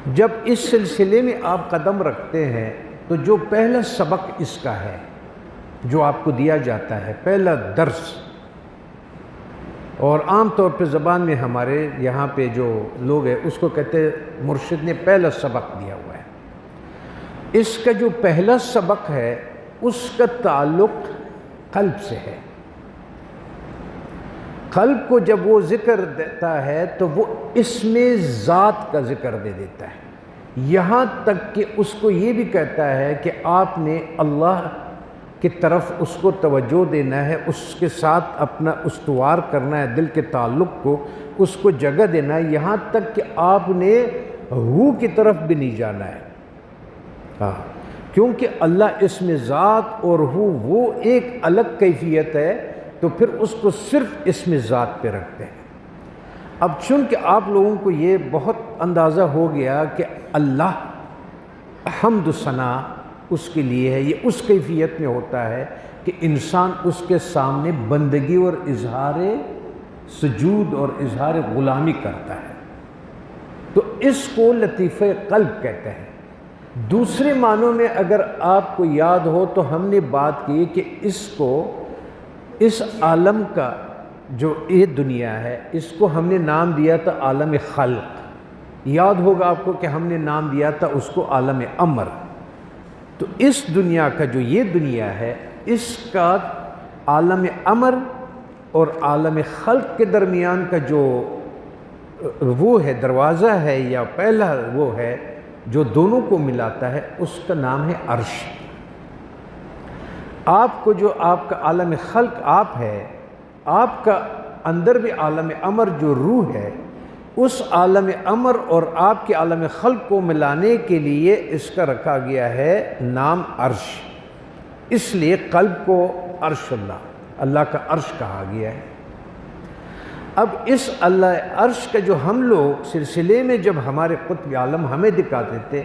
جب اس سلسلے میں آپ قدم رکھتے ہیں تو جو پہلا سبق اس کا ہے جو آپ کو دیا جاتا ہے، پہلا درس، اور عام طور پہ زبان میں ہمارے یہاں پہ جو لوگ ہیں اس کو کہتے ہیں مرشد نے پہلا سبق دیا ہوا ہے۔ اس کا جو پہلا سبق ہے اس کا تعلق قلب سے ہے۔ قلب کو جب وہ ذکر دیتا ہے تو وہ اسم ذات کا ذکر دے دیتا ہے، یہاں تک کہ اس کو یہ بھی کہتا ہے کہ آپ نے اللہ کی طرف اس کو توجہ دینا ہے، اس کے ساتھ اپنا استوار کرنا ہے، دل کے تعلق کو اس کو جگہ دینا ہے، یہاں تک کہ آپ نے روح کی طرف بھی نہیں جانا ہے۔ کیونکہ اللہ اسم ذات اور روح وہ ایک الگ کیفیت ہے، تو پھر اس کو صرف اسم ذات پہ رکھتے ہیں۔ اب چونکہ آپ لوگوں کو یہ بہت اندازہ ہو گیا کہ اللہ حمد و ثنا اس کے لیے ہے، یہ اس کیفیت میں ہوتا ہے کہ انسان اس کے سامنے بندگی اور اظہار سجود اور اظہار غلامی کرتا ہے، تو اس کو لطیفہ قلب کہتے ہیں۔ دوسرے معنوں میں اگر آپ کو یاد ہو تو ہم نے بات کی کہ اس کو، اس عالم کا جو یہ دنیا ہے اس کو ہم نے نام دیا تھا عالم خلق، یاد ہوگا آپ کو کہ ہم نے نام دیا تھا اس کو عالم امر۔ تو اس دنیا کا جو یہ دنیا ہے اس کا عالم امر اور عالم خلق کے درمیان کا جو وہ ہے دروازہ ہے یا پہلا وہ ہے جو دونوں کو ملاتا ہے، اس کا نام ہے عرش۔ آپ کو جو آپ کا عالم خلق آپ ہے، آپ کا اندر بھی عالم امر جو روح ہے، اس عالم امر اور آپ کے عالم خلق کو ملانے کے لیے اس کا رکھا گیا ہے نام عرش، اس لیے قلب کو عرش اللہ کا عرش کہا گیا ہے۔ اب اس اللہ عرش کا جو ہم لوگ سلسلے میں جب ہمارے قطب عالم ہمیں دکھاتے تھے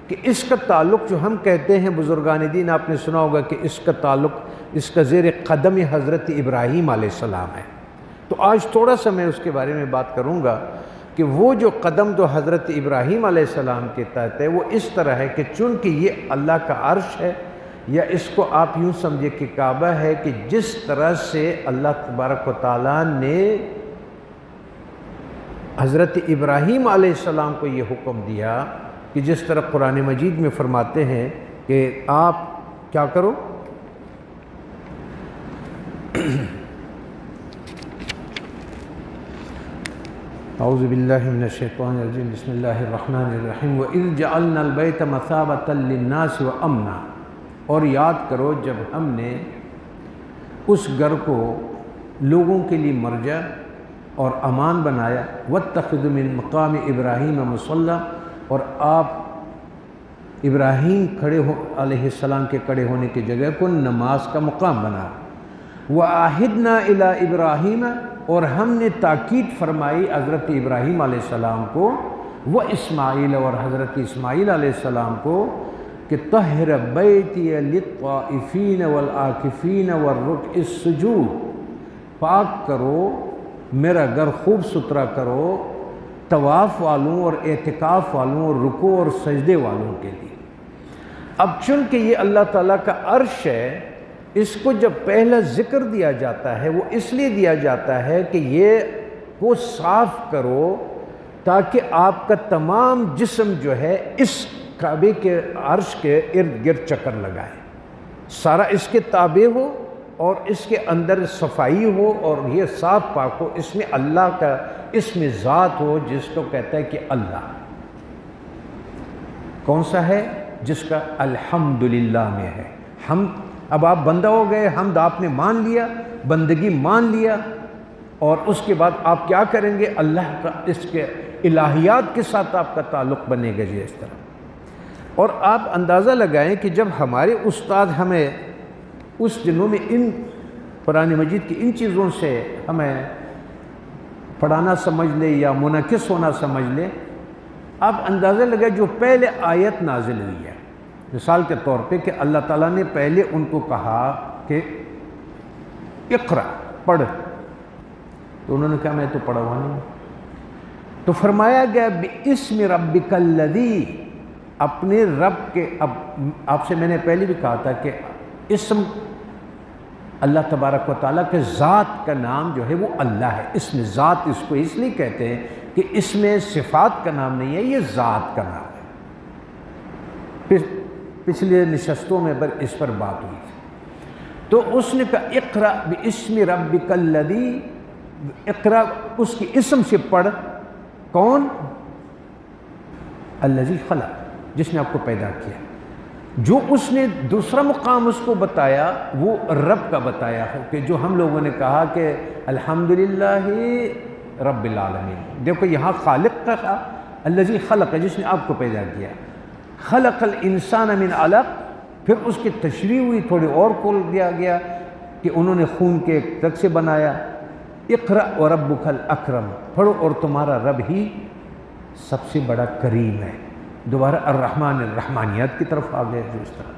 کہ اس کا تعلق جو ہم کہتے ہیں بزرگان دین، آپ نے سنا ہوگا کہ اس کا تعلق، اس کا زیر قدم حضرت ابراہیم علیہ السلام ہے، تو آج تھوڑا سا میں اس کے بارے میں بات کروں گا کہ وہ جو قدم جو حضرت ابراہیم علیہ السلام کے تحت ہے وہ اس طرح ہے کہ چونکہ یہ اللہ کا عرش ہے، یا اس کو آپ یوں سمجھے کہ کعبہ ہے، کہ جس طرح سے اللہ تبارک و تعالیٰ نے حضرت ابراہیم علیہ السلام کو یہ حکم دیا کہ جس طرح قرآن مجید میں فرماتے ہیں کہ آپ کیا کرو، اعوذ باللہ من الشیطان الرجیم، بسم اللہ الرحمن الرحیم، وَإِذْ جَعَلْنَا الْبَيْتَ مَثَابَةً لِلنَّاسِ وَأَمْنًا، اور یاد کرو جب ہم نے اس گھر کو لوگوں کے لیے مرجع اور امان بنایا، وَاتَّخِذُ مِن مقام ابراہیم مصلی، اور آپ ابراہیم علیہ السلام کے کھڑے ہونے کی جگہ کو نماز کا مقام بنا، وَعَاهِدْنَا إِلَىٰ إِبْرَاهِيمَ، اور ہم نے تاکید فرمائی حضرت ابراہیم علیہ السلام کو، وہ اسماعیل اور حضرت اسماعیل علیہ السلام کو، کہ طہر بیتی للطائفین والعاکفین والرکع السجود، پاک کرو میرا گھر، خوب ستھرا کرو طواف والوں اور اعتکاف والوں اور رکوع اور سجدے والوں کے لیے۔ اب چونکہ یہ اللہ تعالیٰ کا عرش ہے، اس کو جب پہلا ذکر دیا جاتا ہے وہ اس لیے دیا جاتا ہے کہ یہ کو صاف کرو تاکہ آپ کا تمام جسم جو ہے اس کعبے کے عرش کے ارد گرد چکر لگائے، سارا اس کے تابع ہو اور اس کے اندر صفائی ہو اور یہ صاف پاک ہو، اس میں اللہ کا اسم ذات ہو جس کو کہتا ہے کہ اللہ کون سا ہے، جس کا الحمدللہ میں ہے حمد۔ اب آپ بندہ ہو گئے، حمد آپ نے مان لیا، بندگی مان لیا، اور اس کے بعد آپ کیا کریں گے، اللہ کا اس کے الہیات کے ساتھ آپ کا تعلق بنے گا جی اس طرح۔ اور آپ اندازہ لگائیں کہ جب ہمارے استاد ہمیں اس دنوں میں ان قرآن مجید کی ان چیزوں سے ہمیں پڑھانا سمجھ لے یا منعکس ہونا سمجھ لے، آپ اندازہ لگائیں جو پہلے آیت نازل ہوئی ہے، مثال کے طور پہ کہ اللہ تعالیٰ نے پہلے ان کو کہا کہ اقرا، پڑھ، تو انہوں نے کہا میں تو پڑھا ہوا نہیں، تو فرمایا گیا بِاسْمِ رَبِّكَ الَّذِي، اپنے رب کے. اب آپ سے میں نے پہلے بھی کہا تھا کہ اسم اللہ تبارک و تعالیٰ کے ذات کا نام جو ہے وہ اللہ ہے. اسم ذات اس کو اس لیے کہتے ہیں کہ اس میں صفات کا نام نہیں ہے، یہ ذات کا نام ہے. پچھلے نشستوں میں اس پر بات ہوئی تھی. تو اس نے کہا اقرأ بِاسْمِ رَبِّكَ الَّذِي، اقرأ اس کی اسم سے پڑھ. کون؟ الذی خلق، جس نے آپ کو پیدا کیا. جو اس نے دوسرا مقام اس کو بتایا وہ رب کا بتایا ہے، کہ جو ہم لوگوں نے کہا کہ الحمدللہ رب العالمین. دیکھو یہاں خالق کا کہا، الذی خلق، جس نے آپ کو پیدا کیا. خلق الانسان من علق، پھر اس کی تشریح ہوئی، تھوڑی اور کھول دیا گیا کہ انہوں نے خون کے ایک رگ سے بنایا. اقرأ وربک الاکرم، پڑھو اور تمہارا رب ہی سب سے بڑا کریم ہے. دوبارہ الرحمن الرحمانیات کی طرف آ گئے جو اس طرح.